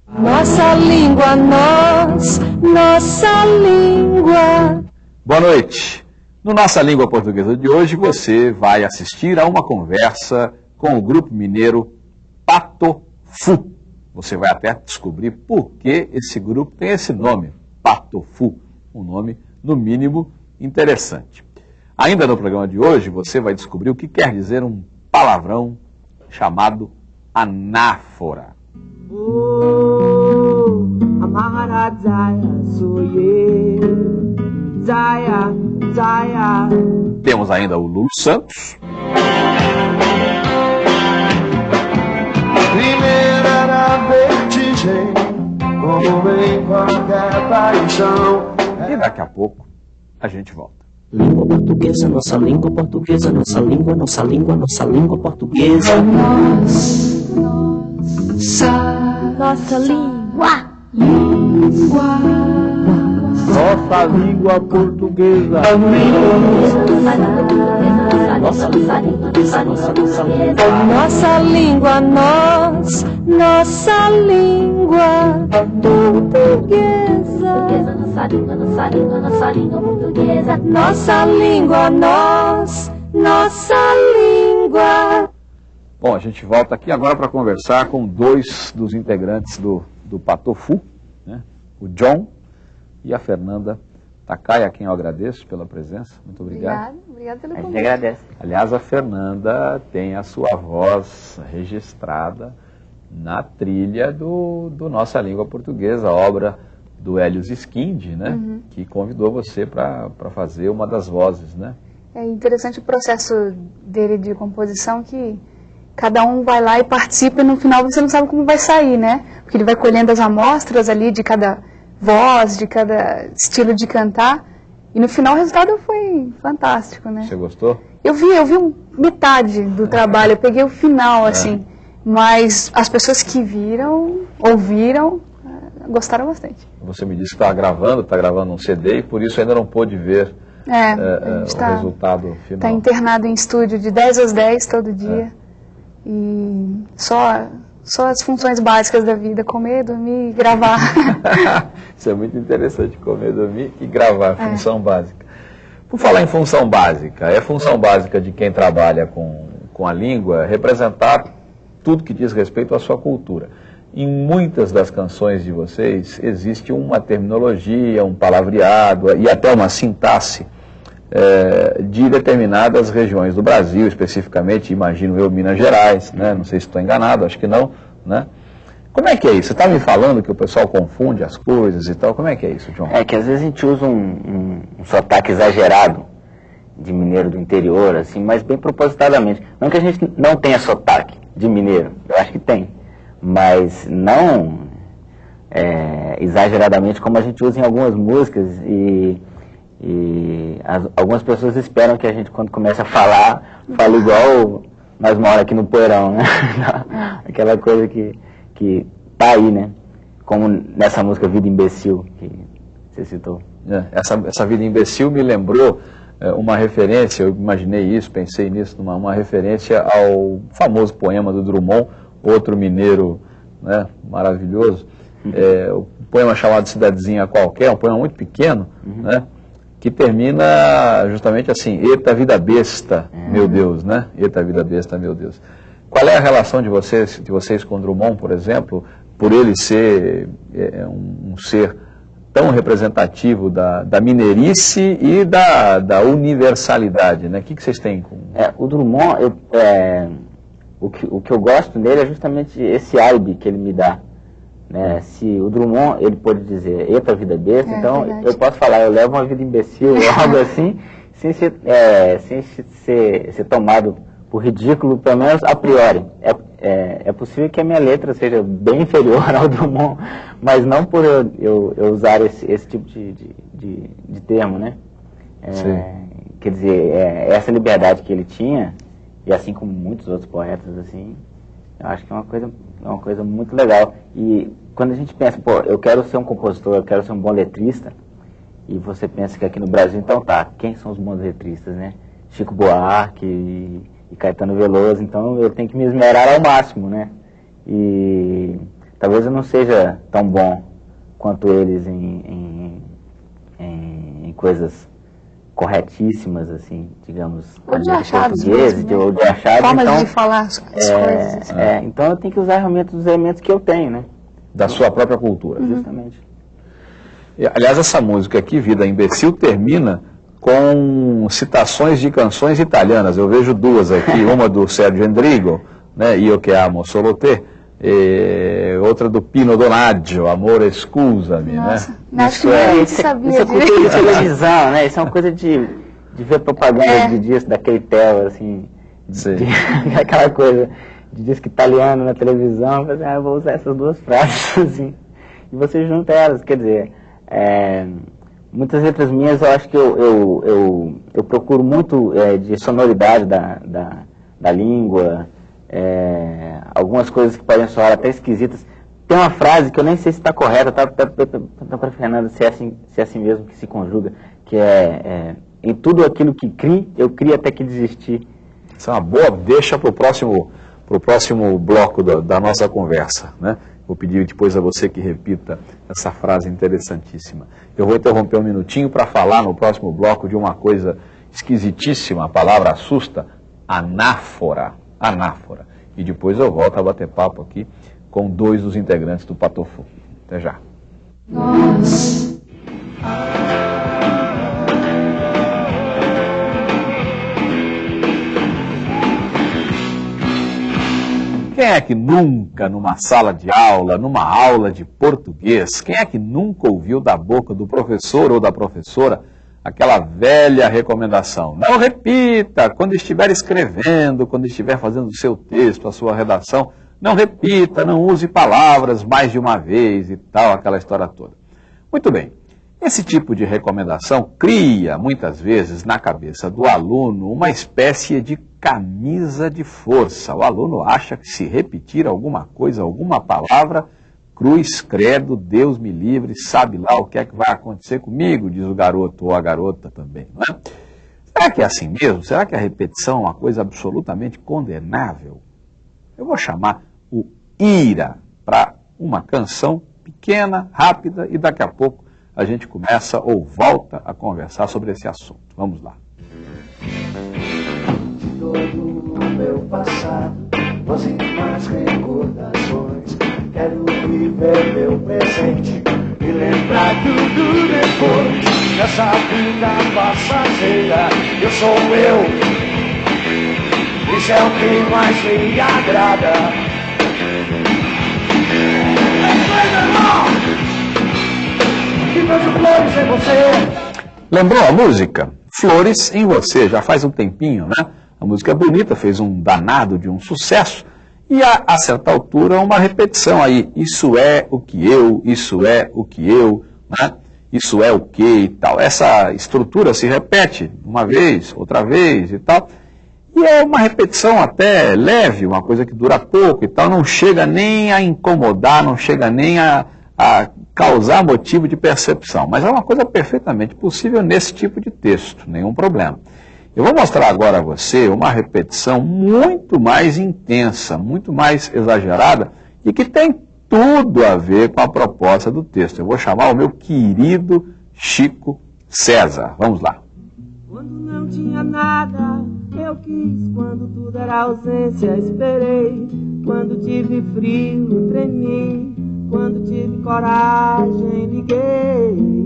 Nossa língua, nossa língua. Boa noite. No Nossa Língua Portuguesa de hoje, você vai assistir a uma conversa com o grupo mineiro Patofu. Você vai até descobrir por que esse grupo tem esse nome, Patofu, um nome, no mínimo, interessante. Ainda no programa de hoje, você vai descobrir o que quer dizer um palavrão chamado anáfora. Temos ainda o Lulu Santos. Primeira na vertigem, como em qualquer paixão. E daqui a pouco a gente volta. Língua portuguesa, nossa língua portuguesa, nossa língua, nossa língua, nossa língua portuguesa. Nossa língua. Nossa língua portuguesa. Nossa língua portuguesa, Nossa língua, nossa língua portuguesa. Nossa língua, nossa língua, nossa língua portuguesa. Nossa língua, nossa língua. Bom, a gente volta aqui agora para conversar com dois dos integrantes do Patofu, né? O John e a Fernanda Takai, a quem eu agradeço pela presença. Muito obrigado. Obrigada pelo A gente convite. agradece. Aliás, a Fernanda tem a sua voz registrada na trilha do Nossa Língua Portuguesa, a obra do Helios Skindi, né? Que convidou você para fazer uma das vozes, né? É interessante o processo dele de composição, que cada um vai lá e participa e no final você não sabe como vai sair, né? Porque ele vai colhendo as amostras ali de cada voz, de cada estilo de cantar, e no final o resultado foi fantástico, né? Você gostou? Eu vi metade do trabalho, eu peguei o final, assim, mas as pessoas que ouviram, gostaram bastante. Você me disse que está gravando um CD e por isso ainda não pôde ver A gente o resultado final. Está internado em estúdio de 10 às 10 todo dia. E só as funções básicas da vida, comer, dormir e gravar. Isso é muito interessante, comer, dormir e gravar, função básica. Por falar em função básica, é função básica de quem trabalha com a língua representar tudo que diz respeito à sua cultura. Em muitas das canções de vocês existe uma terminologia, um palavreado e até uma sintaxe de determinadas regiões do Brasil, especificamente, imagino eu, Minas Gerais, né? Não sei se estou enganado, acho que não, né? Como é que é isso? Você está me falando que o pessoal confunde as coisas e tal, como é que é isso, John? É que às vezes a gente usa um sotaque exagerado de mineiro do interior, assim, mas bem propositadamente. Não que a gente não tenha sotaque de mineiro, eu acho que tem, mas não exageradamente como a gente usa em algumas músicas e algumas pessoas esperam que a gente, quando começa a falar, fale igual nós moramos aqui no Poeirão, né? Aquela coisa que tá aí, né? Como nessa música Vida Imbecil, que você citou. Essa Vida Imbecil me lembrou uma referência, eu imaginei isso, pensei nisso, uma referência ao famoso poema do Drummond, outro mineiro, né, maravilhoso. O poema chamado Cidadezinha Qualquer, um poema muito pequeno, né? Que termina justamente assim: eita vida besta, meu Deus, né? Eita vida besta, meu Deus. Qual é a relação de vocês com Drummond, por exemplo, por ele ser um ser tão representativo da mineirice e da universalidade, né? O que vocês têm com... O Drummond, o que eu gosto nele é justamente esse álibi que ele me dá. Né? Se o Drummond, ele pode dizer, eita vida besta, então verdade. Eu posso falar, eu levo uma vida imbecil ou algo assim, sem ser tomado por ridículo, pelo menos a priori. É possível que a minha letra seja bem inferior ao Drummond, mas não por eu usar esse tipo de termo, né? Quer dizer, essa liberdade que ele tinha, e assim como muitos outros poetas, assim, eu acho que é uma coisa muito legal. E quando a gente pensa, pô, eu quero ser um compositor, eu quero ser um bom letrista, e você pensa que aqui no Brasil, então tá, quem são os bons letristas, né? Chico Buarque e Caetano Veloso, então eu tenho que me esmerar ao máximo, né? E talvez eu não seja tão bom quanto eles em coisas corretíssimas, assim, digamos, Ou de maneira achados português, mesmo, né? ou de achados. Formas Então, de falar as coisas. então eu tenho que usar realmente os elementos que eu tenho, né? Da sua própria cultura. Justamente. E, aliás, essa música aqui, Vida Imbecil, termina com citações de canções italianas. Eu vejo duas aqui, uma do Sergio Endrigo, né, Io che amo solo te, e outra do Pino Donaggio, Amore Scusami, Nossa, né? acho que ninguém sabia Isso é disso. cultura de televisão, né? Isso é uma coisa de ver propaganda disso, daquele tel, assim, Sim. aquela coisa de disco italiano na televisão, assim, eu vou usar essas duas frases, assim, e você junta elas, quer dizer, muitas letras minhas eu acho que eu procuro muito de sonoridade da língua, algumas coisas que podem soar até esquisitas. Tem uma frase que eu nem sei se está correta, tá para Fernanda, se é assim mesmo que se conjuga, que em tudo aquilo que crie, eu crio até que desistir. Isso é uma boa deixa para o próximo bloco da nossa conversa, né? Vou pedir depois a você que repita essa frase interessantíssima. Eu vou interromper um minutinho para falar no próximo bloco de uma coisa esquisitíssima, a palavra assusta, anáfora. Anáfora. E depois eu volto a bater papo aqui com dois dos integrantes do Patofu. Até já. Quem é que nunca, numa sala de aula, numa aula de português, quem é que nunca ouviu da boca do professor ou da professora aquela velha recomendação? Não repita quando estiver escrevendo, quando estiver fazendo o seu texto, a sua redação, não repita, não use palavras mais de uma vez e tal, aquela história toda. Muito bem. Esse tipo de recomendação cria, muitas vezes, na cabeça do aluno, uma espécie de camisa de força. O aluno acha que se repetir alguma coisa, alguma palavra, cruz, credo, Deus me livre, sabe lá o que é que vai acontecer comigo, diz o garoto ou a garota também, não é? Será que é assim mesmo? Será que a repetição é uma coisa absolutamente condenável? Eu vou chamar o IRA para uma canção pequena, rápida, e daqui a pouco a gente começa ou volta a conversar sobre esse assunto. Vamos lá. De todo o meu passado, você mais recordações. Quero viver meu presente e lembrar tudo depois. Nessa vida passageira, eu sou eu. Isso é o que mais me agrada. Flores em você. Lembrou a música? Flores em Você, já faz um tempinho, né? A música é bonita, fez um danado de um sucesso, e a certa altura uma repetição aí, isso é o que eu, isso é o que eu, né? Isso é o que e tal. Essa estrutura se repete uma vez, outra vez e tal, e é uma repetição até leve, uma coisa que dura pouco e tal, não chega nem a incomodar, não chega nem a causar motivo de percepção, mas é uma coisa perfeitamente possível nesse tipo de texto, nenhum problema. Eu vou mostrar agora a você uma repetição muito mais intensa, muito mais exagerada e que tem tudo a ver com a proposta do texto. Eu vou chamar o meu querido Chico César. Vamos lá. Quando não tinha nada, eu quis. Quando tudo era ausência, esperei. Quando tive frio, tremi. Quando tive coragem, liguei.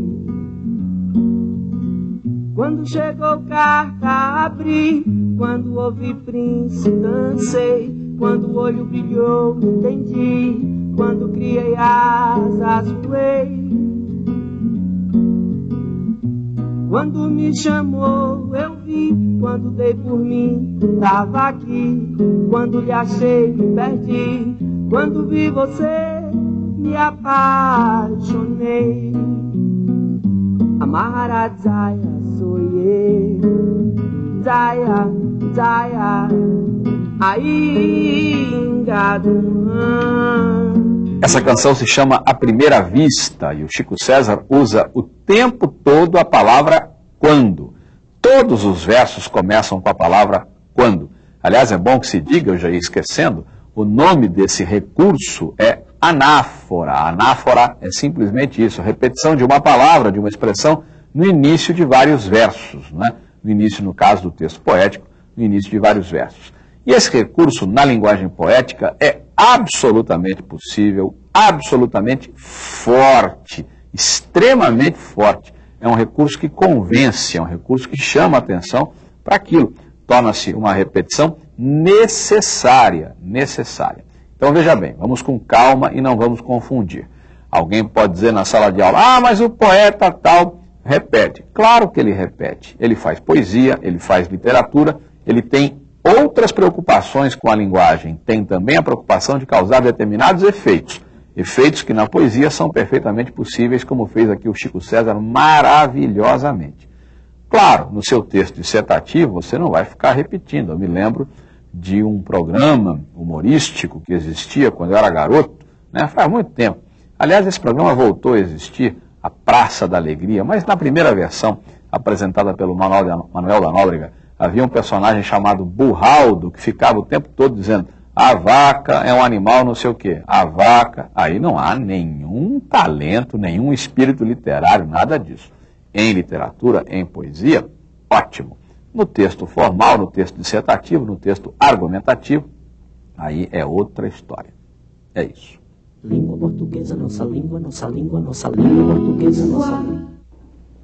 Quando chegou carta, abri. Quando ouvi Prince, dancei. Quando o olho brilhou, entendi. Quando criei asas, voei. Quando me chamou, eu vi. Quando dei por mim, tava aqui. Quando lhe achei, me perdi. Quando vi você, me apaixonei. A Maharajaya sou eu. Jaya, Jaya, Aingadum. Essa canção se chama A Primeira Vista e o Chico César usa o tempo todo a palavra quando. Todos os versos começam com a palavra quando. Aliás, é bom que se diga, eu já ia esquecendo, o nome desse recurso é anáfora. A anáfora é simplesmente isso, a repetição de uma palavra, de uma expressão, no início de vários versos, né? No início, no caso do texto poético, no início de vários versos. E esse recurso na linguagem poética é absolutamente possível, absolutamente forte, extremamente forte. É um recurso que convence, é um recurso que chama a atenção para aquilo. Torna-se uma repetição necessária. Então veja bem, vamos com calma e não vamos confundir. Alguém pode dizer na sala de aula, ah, mas o poeta tal repete. Claro que ele repete. Ele faz poesia, ele faz literatura, ele tem outras preocupações com a linguagem. Tem também a preocupação de causar determinados efeitos. Efeitos que na poesia são perfeitamente possíveis, como fez aqui o Chico César maravilhosamente. Claro, no seu texto dissertativo você não vai ficar repetindo. Eu me lembro de um programa humorístico que existia quando eu era garoto, né, faz muito tempo. Aliás, esse programa voltou a existir, a Praça da Alegria, mas na primeira versão, apresentada pelo Manuel da Nóbrega, havia um personagem chamado Burraldo, que ficava o tempo todo dizendo, a vaca é um animal não sei o quê, a vaca, aí não há nenhum talento, nenhum espírito literário, nada disso. Em literatura, em poesia, ótimo. No texto formal, no texto dissertativo, no texto argumentativo, aí é outra história. É isso. Língua portuguesa, nossa língua, nossa língua, nossa língua portuguesa, nossa língua.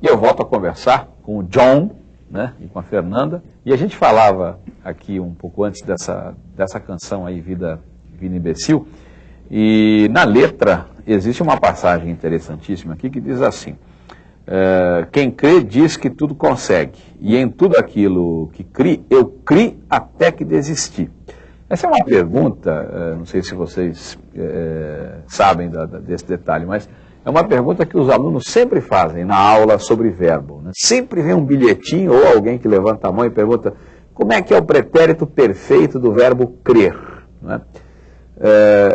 E eu volto a conversar com o John, né, e com a Fernanda, e a gente falava aqui um pouco antes dessa canção aí, Vida Imbecil, e na letra existe uma passagem interessantíssima aqui que diz assim, quem crê diz que tudo consegue, e em tudo aquilo que crie, eu crie até que desisti. Essa é uma pergunta, não sei se vocês sabem desse detalhe, mas é uma pergunta que os alunos sempre fazem na aula sobre verbo, né? Sempre vem um bilhetinho ou alguém que levanta a mão e pergunta como é que é o pretérito perfeito do verbo crer, né?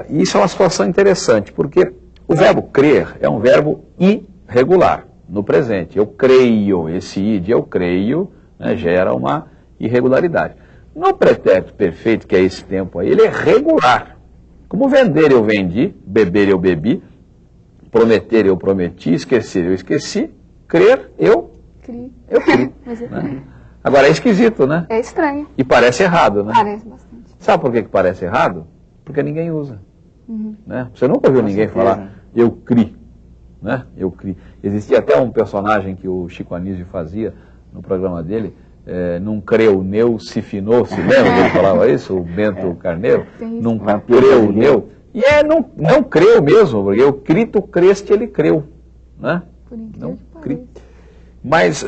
E isso é uma situação interessante, porque o verbo crer é um verbo irregular, no presente. Eu creio, esse i de eu creio, né, gera uma irregularidade. No pretérito perfeito, que é esse tempo aí, ele é regular. Como vender, eu vendi, beber, eu bebi, prometer, eu prometi, esquecer, eu esqueci, crer, eu criei. Né? Agora é esquisito, né? É estranho. E parece errado, né? Parece bastante. Sabe por que parece errado? Porque ninguém usa. Né? Você nunca ouviu ninguém falar, eu cri. Né? Eu cri. Existia até um personagem que o Chico Anísio fazia no programa dele, não creu, neu, se finou, se lembra que ele falava isso? O Bento Carneiro? Não creu, neu. E não creu mesmo, porque eu cri, tu creste, ele creu. Né? Não cri. Mas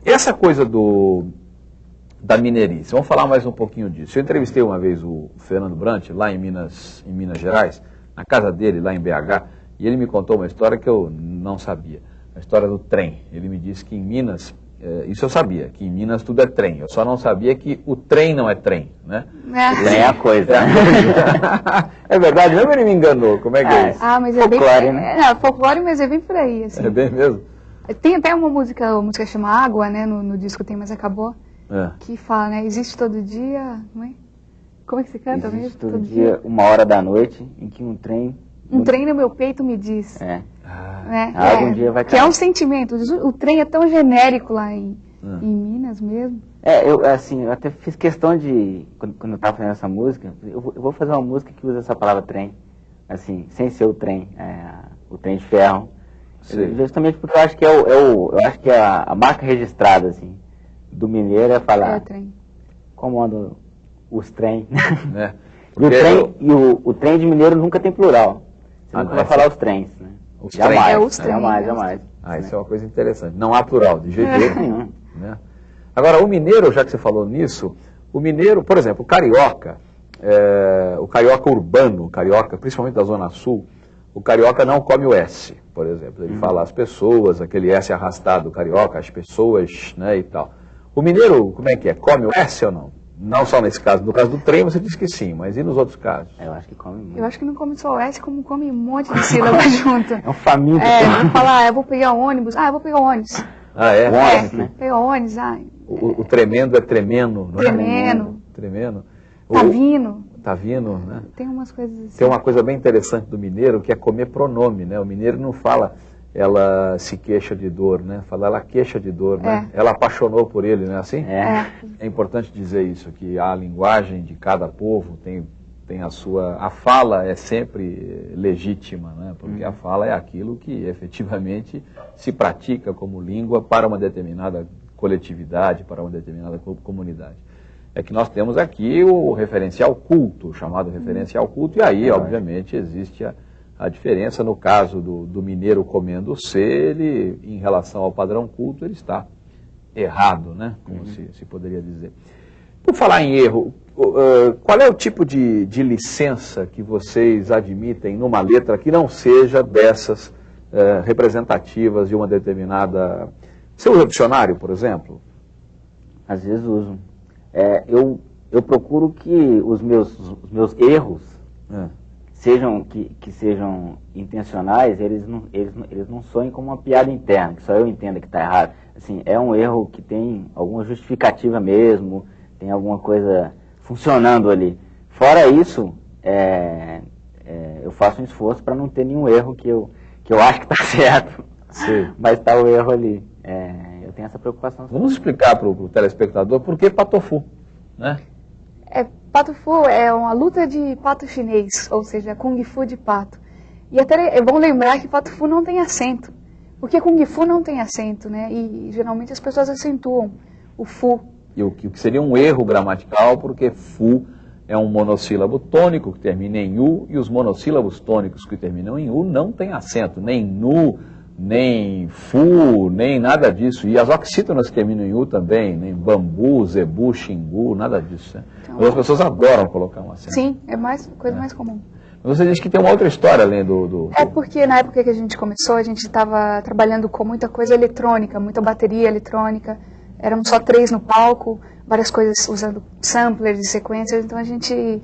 essa coisa da mineirice, vamos falar mais um pouquinho disso. Eu entrevistei uma vez o Fernando Brant, lá em Minas Gerais, na casa dele, lá em BH, e ele me contou uma história que eu não sabia, a história do trem. Ele me disse que em Minas, isso eu sabia, que em Minas tudo é trem, eu só não sabia que o trem não é trem, né? O trem é a coisa. É verdade, mesmo ele me enganou, como é que é isso? Mas é folclore, bem... né? Folclore, mas é bem por aí, assim. É bem mesmo? Tem até uma música chama Água, né, no disco Tem Mas Acabou, que fala, né, existe todo dia, não é? Como é que você canta mesmo? Existe todo dia, 1h da noite, em que um trem... Um trem no meu peito me diz. Né? Um dia vai cair. Que é um sentimento. O trem é tão genérico lá em Minas mesmo. Eu até fiz questão de, quando eu estava fazendo essa música, eu vou fazer uma música que usa essa palavra trem, assim, sem ser o trem de ferro. Justamente porque eu acho que eu acho que a marca registrada, assim, do mineiro é falar trem. Como andam os trem. O trem de mineiro nunca tem plural. Você nunca vai falar os trens, né? Os jamais, trens. Jamais. Isso é uma coisa interessante. Não há plural, de jeito nenhum. Né? Agora, o mineiro, já que você falou nisso, o mineiro, por exemplo, o carioca urbano, o carioca, principalmente da Zona Sul, o carioca não come o S, por exemplo. Ele fala as pessoas, aquele S arrastado do carioca, as pessoas, né, e tal. O mineiro, como é que é? Come o S ou não? Não só nesse caso. No caso do trem você diz que sim, mas e nos outros casos? Eu acho que come muito. Eu acho que não come só o S, como come um monte de sílabas junto. É um faminto. Vou falar, eu vou pegar o ônibus. Eu vou pegar o ônibus. Pegar o ônibus. O tremendo é tremendo. Tremendo. Tremendo. Tá vindo. tá vindo, né? Tem umas coisas assim. Tem uma coisa bem interessante do mineiro, que é comer pronome, né? O mineiro não fala ela se queixa de dor, né? Fala ela queixa de dor, né? Ela apaixonou por ele, não é assim? É importante dizer isso, que a linguagem de cada povo tem a sua... A fala é sempre legítima, né? Porque a fala é aquilo que efetivamente se pratica como língua para uma determinada coletividade, para uma determinada comunidade. É que nós temos aqui o referencial culto, chamado referencial culto, e aí, obviamente, existe a diferença. No caso do mineiro comendo C, ele, em relação ao padrão culto, ele está errado, né? Como se poderia dizer. Por falar em erro, qual é o tipo de licença que vocês admitem numa letra que não seja dessas representativas de uma determinada... Você usa dicionário, por exemplo? Às vezes uso. Eu procuro que os meus erros sejam intencionais, eles não soem como uma piada interna, que só eu entenda que está errado. Assim, é um erro que tem alguma justificativa mesmo, tem alguma coisa funcionando ali. Fora isso, eu faço um esforço para não ter nenhum erro que eu acho que está certo, mas está o erro ali. Eu tenho essa preocupação. Vamos explicar para o telespectador por que patofu, né? Patofu é uma luta de pato chinês, ou seja, Kung Fu de pato. E até é bom lembrar que patofu não tem acento, porque Kung Fu não tem acento, né? E geralmente as pessoas acentuam o fu. E o que seria um erro gramatical, porque fu é um monossílabo tônico que termina em u, e os monossílabos tônicos que terminam em u não tem acento, nem nu, nem fu, nem nada disso. E as oxítonas que terminam em u também, nem bambu, zebu, xingu, nada disso. Né? Então, mas as pessoas adoram colocar um acento. Sim, é coisa mais comum. Mas você diz que tem uma outra história além do... É porque na época que a gente começou, a gente estava trabalhando com muita coisa eletrônica, muita bateria eletrônica. Éramos só 3 no palco, várias coisas usando samplers e sequências. Então a gente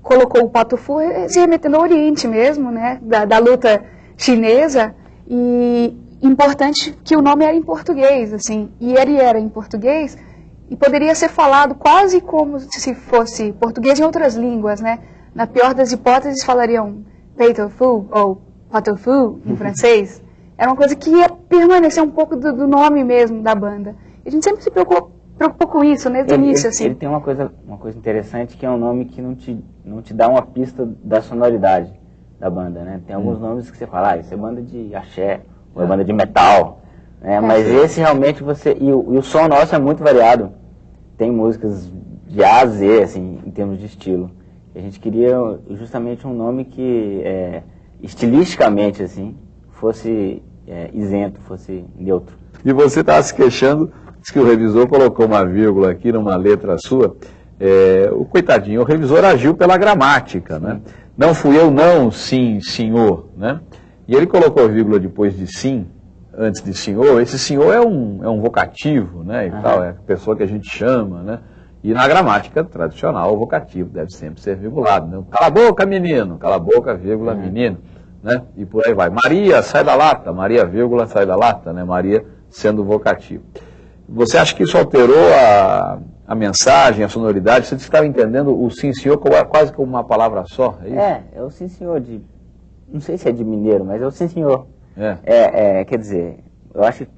colocou o patofu se remetendo ao Oriente mesmo, né? Da luta chinesa. E importante que o nome era em português, assim, e ele era em português e poderia ser falado quase como se fosse português em outras línguas, né? Na pior das hipóteses falariam peitofu ou patofu em francês. Era uma coisa que ia permanecer um pouco do nome mesmo da banda. E a gente sempre se preocupou com isso, né, desde o início, assim. Ele tem uma coisa interessante, que é um nome que não te dá uma pista da sonoridade da banda, né? Tem alguns nomes que você fala, isso é banda de axé, ou é banda de metal, né? Mas esse realmente e o som nosso é muito variado. Tem músicas de A a Z, assim, em termos de estilo. E a gente queria justamente um nome que, estilisticamente, assim, fosse isento, fosse neutro. E você estava se queixando, diz que o revisor colocou uma vírgula aqui numa letra sua. O coitadinho, o revisor agiu pela gramática, né? Não fui eu não, sim, senhor, né? E ele colocou a vírgula depois de sim, antes de senhor. Esse senhor é um vocativo, né? E tal, é a pessoa que a gente chama, né? E na gramática tradicional, o vocativo deve sempre ser virgulado, né? Cala a boca, menino, cala a boca, vírgula, menino, né? E por aí vai. Maria, sai da lata, Maria, vírgula, sai da lata, né? Maria sendo vocativo. Você acha que isso alterou a mensagem, a sonoridade? Você estava entendendo o sim, senhor quase como uma palavra só, é isso? É o sim, senhor não sei se é de mineiro, mas é o sim, senhor. Quer dizer, eu acho que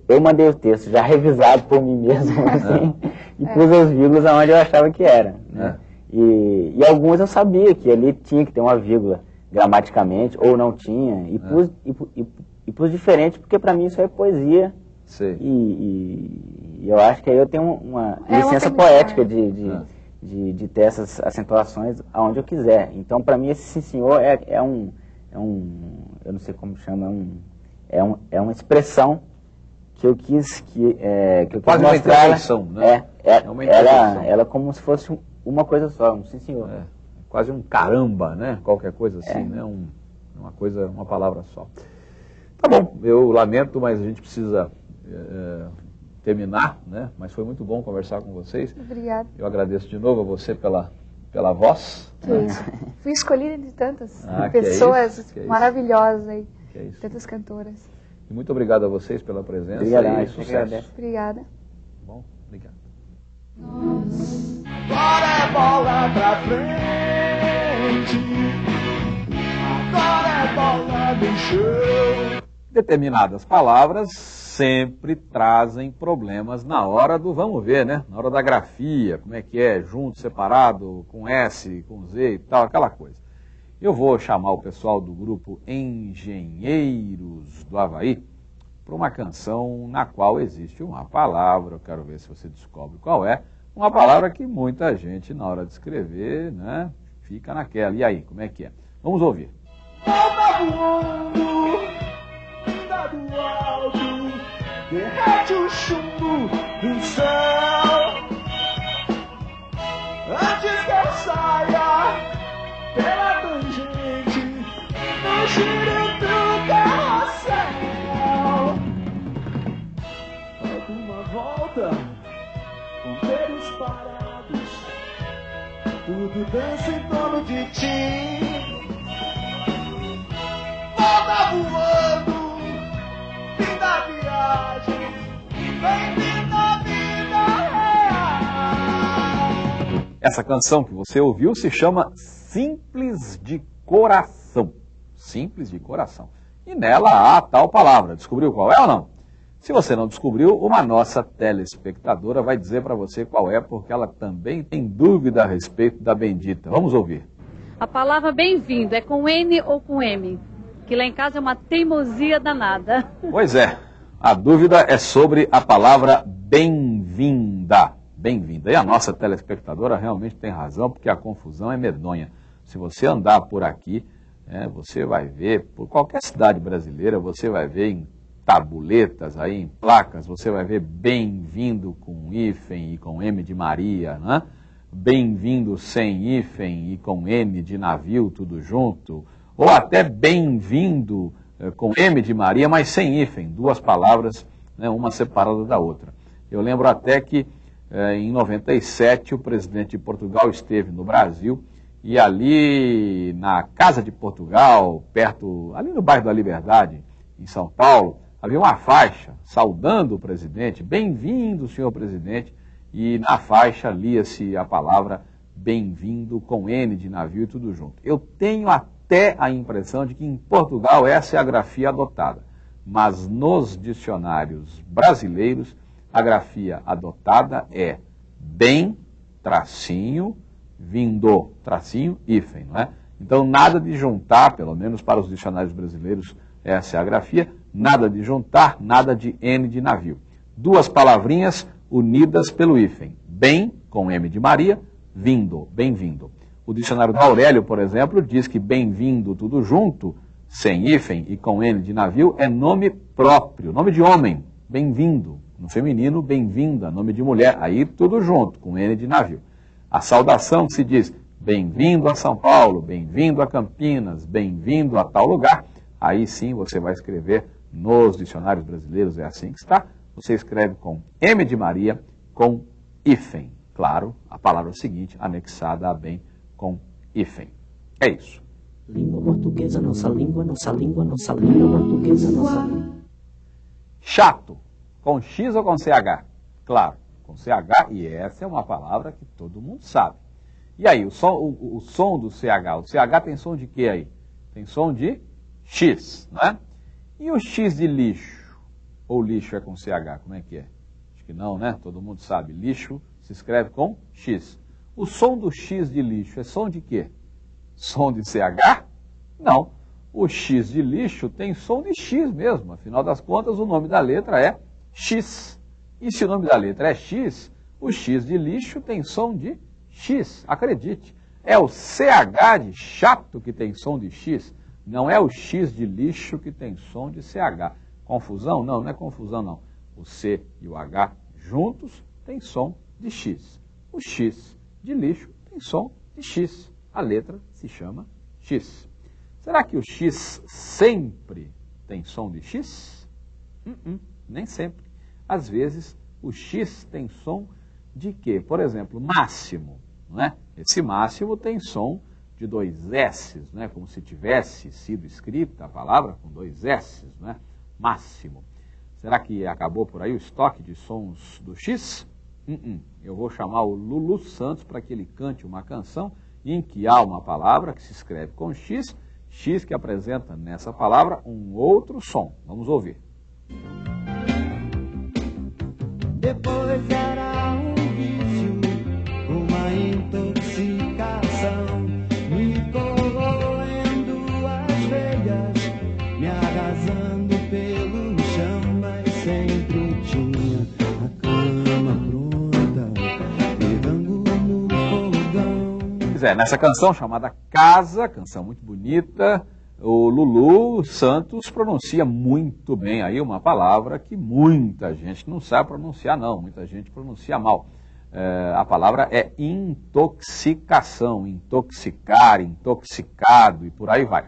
eu mandei o texto já revisado por mim mesmo, assim, e pus as vírgulas onde eu achava que era, né? E alguns eu sabia que ali tinha que ter uma vírgula gramaticamente, ou não tinha, e pus diferente, porque para mim isso é poesia. E eu acho que aí eu tenho uma licença poética de ter essas acentuações aonde eu quiser. Então, para mim, esse sim senhor é um eu não sei como chama, é uma expressão que eu quis quase mostrar. Uma interjeição, né? Ela como se fosse uma coisa só, um sim senhor. Quase um caramba, né? Qualquer coisa assim, né? Uma palavra só. Tá bom, eu lamento, mas a gente precisa terminar, né? Mas foi muito bom conversar com vocês. Obrigada. Eu agradeço de novo a você pela voz. Que isso. Fui escolhida de tantas pessoas maravilhosas aí, tantas cantoras. E muito obrigado a vocês pela presença. Obrigado, e sucesso. Obrigada. Bom, obrigado. Agora é bola pra frente, agora é bola no chão. Determinadas palavras sempre trazem problemas na hora do vamos ver, né? Na hora da grafia, como é que é, junto, separado, com S, com Z e tal, aquela coisa. Eu vou chamar o pessoal do grupo Engenheiros do Havaí para uma canção na qual existe uma palavra, eu quero ver se você descobre qual é, uma palavra que muita gente na hora de escrever, né, fica naquela. E aí, como é que é? Vamos ouvir. Volta voando, vinda do alto, derrete o chumbo do céu. Antes que eu saia pela tangente, no giro do carrossel. Alguma volta, ponteiros parados, tudo dança em torno de ti. Volta voando, fim da viagem, bem-vindo à vida real. Essa canção que você ouviu se chama Simples de Coração. Simples de Coração. E nela há a tal palavra. Descobriu qual é ou não? Se você não descobriu, uma nossa telespectadora vai dizer para você qual é, porque ela também tem dúvida a respeito da bendita. Vamos ouvir. A palavra bem-vindo é com N ou com M? Que lá em casa é uma teimosia danada. Pois é, a dúvida é sobre a palavra bem-vinda. Bem-vinda. E a nossa telespectadora realmente tem razão, porque a confusão é medonha. Se você andar por aqui, você vai ver, por qualquer cidade brasileira, você vai ver em tabuletas, aí, em placas, você vai ver bem-vindo com hífen e com M de Maria, né? Bem-vindo sem hífen e com N de navio, tudo junto. Ou até bem-vindo com M de Maria, mas sem hífen, duas palavras, né, uma separada da outra. Eu lembro até que em 97 o presidente de Portugal esteve no Brasil e ali na Casa de Portugal, perto, ali no bairro da Liberdade, em São Paulo, havia uma faixa saudando o presidente, bem-vindo, senhor presidente, e na faixa lia-se a palavra bem-vindo com N de navio e tudo junto. Eu tenho até a impressão de que em Portugal essa é a grafia adotada, mas nos dicionários brasileiros a grafia adotada é bem, tracinho, vindo, tracinho, hífen, não é? Então nada de juntar, pelo menos para os dicionários brasileiros, essa é a grafia, nada de juntar, nada de N de navio. Duas palavrinhas unidas pelo hífen. Bem, com M de Maria, vindo, bem-vindo. O dicionário do Aurélio, por exemplo, diz que bem-vindo tudo junto, sem hífen e com N de navio, é nome próprio, nome de homem, bem-vindo. No feminino, bem-vinda, nome de mulher, aí tudo junto, com N de navio. A saudação se diz bem-vindo a São Paulo, bem-vindo a Campinas, bem-vindo a tal lugar. Aí sim você vai escrever nos dicionários brasileiros, é assim que está. Você escreve com M de Maria, com hífen. Claro, a palavra seguinte, anexada a bem, com hífen. É isso. Língua portuguesa, nossa língua, nossa língua, nossa língua portuguesa, nossa língua. Chato, com X ou com CH? Claro, com CH, e essa é uma palavra que todo mundo sabe. E aí, o som do CH? O CH tem som de quê aí? Tem som de X, não é? E o X de lixo? Ou lixo é com CH, como é que é? Acho que não, né? Todo mundo sabe. Lixo se escreve com X. O som do X de lixo é som de quê? Som de CH? Não. O X de lixo tem som de X mesmo. Afinal das contas, o nome da letra é X. E se o nome da letra é X, o X de lixo tem som de X. Acredite. É o CH de chato que tem som de X. Não é o X de lixo que tem som de CH. Confusão? Não, não é confusão não. O C e o H juntos tem som de X. O X de lixo tem som de X. A letra se chama X. Será que o X sempre tem som de X? Nem sempre. Às vezes o X tem som de quê? Por exemplo, máximo. Não é? Esse máximo tem som de dois S's, né? Como se tivesse sido escrita a palavra com dois S's, né? Máximo. Será que acabou por aí o estoque de sons do X? Eu vou chamar o Lulu Santos para que ele cante uma canção em que há uma palavra que se escreve com X, X que apresenta nessa palavra um outro som. Vamos ouvir. Depois era um vício, uma intoxicação, me corroendo as veias, me arrasando pelo chão, mas sempre tinha a cama pronta, pegando no fogão. Pois é, nessa canção chamada Casa, canção muito bonita, o Lulu Santos pronuncia muito bem aí uma palavra que muita gente não sabe pronunciar não, muita gente pronuncia mal. A palavra é intoxicação, intoxicar, intoxicado e por aí vai.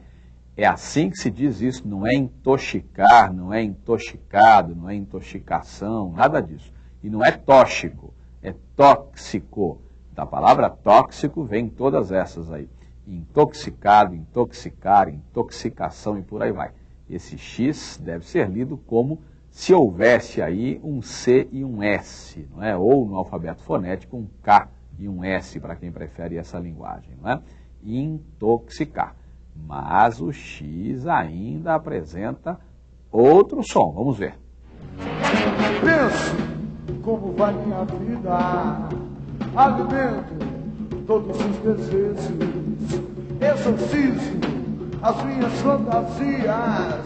É assim que se diz isso, não é intoxicar, não é intoxicado, não é intoxicação, nada disso. E não é tóxico, é tóxico. Da palavra tóxico vem todas essas aí. Intoxicado, intoxicar, intoxicação e por aí vai. Esse X deve ser lido como se houvesse aí um C e um S, não é? Ou no alfabeto fonético um K e um S, para quem prefere essa linguagem, não é? Intoxicar. Mas o X ainda apresenta outro som. Vamos ver. Penso como vai minha vida, alimento todos os desejos, exorcizo as minhas fantasias,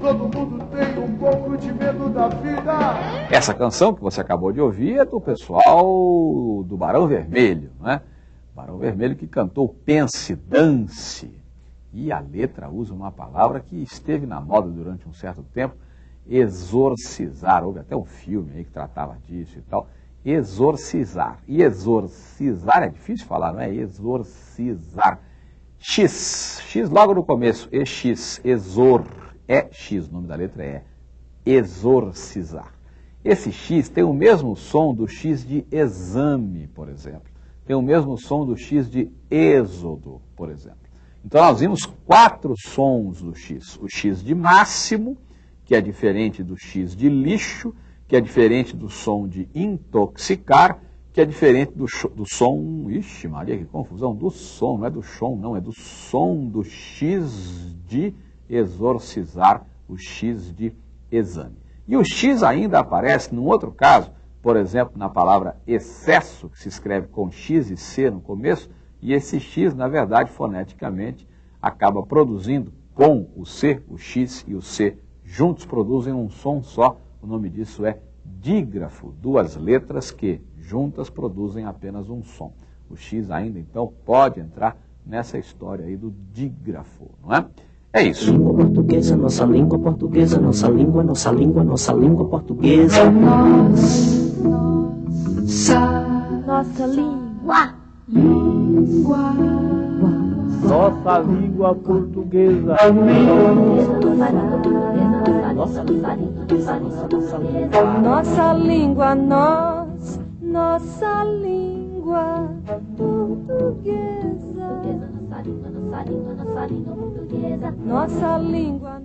todo mundo tem um pouco de medo da vida. Essa canção que você acabou de ouvir é do pessoal do Barão Vermelho, não é? Barão Vermelho que cantou Pense, Dance. E a letra usa uma palavra que esteve na moda durante um certo tempo, exorcizar. Houve até um filme aí que tratava disso e tal. Exorcizar. E exorcizar é difícil falar, não é? Exorcizar. X. X logo no começo. EX. Exor. É X. O nome da letra é exorcizar. Esse X tem o mesmo som do X de exame, por exemplo. Tem o mesmo som do X de êxodo, por exemplo. Então nós vimos 4 sons do X. O X de máximo, que é diferente do X de lixo, que é diferente do som de intoxicar, que é diferente do som, ixi Maria, que confusão, do som, não é do som, não, é do som do X de exorcizar, o X de exame. E o X ainda aparece num outro caso, por exemplo, na palavra excesso, que se escreve com X e C no começo, e esse X, na verdade, foneticamente, acaba produzindo com o C, o X e o C juntos produzem um som só. O nome disso é dígrafo, 2 letras que juntas produzem apenas um som. O X ainda, então, pode entrar nessa história aí do dígrafo, não é? É isso. Língua portuguesa, nossa língua portuguesa, nossa língua, nossa língua, nossa língua portuguesa. Nossa língua. Nossa língua portuguesa. Nossa língua, nossa língua portuguesa. Nossa língua.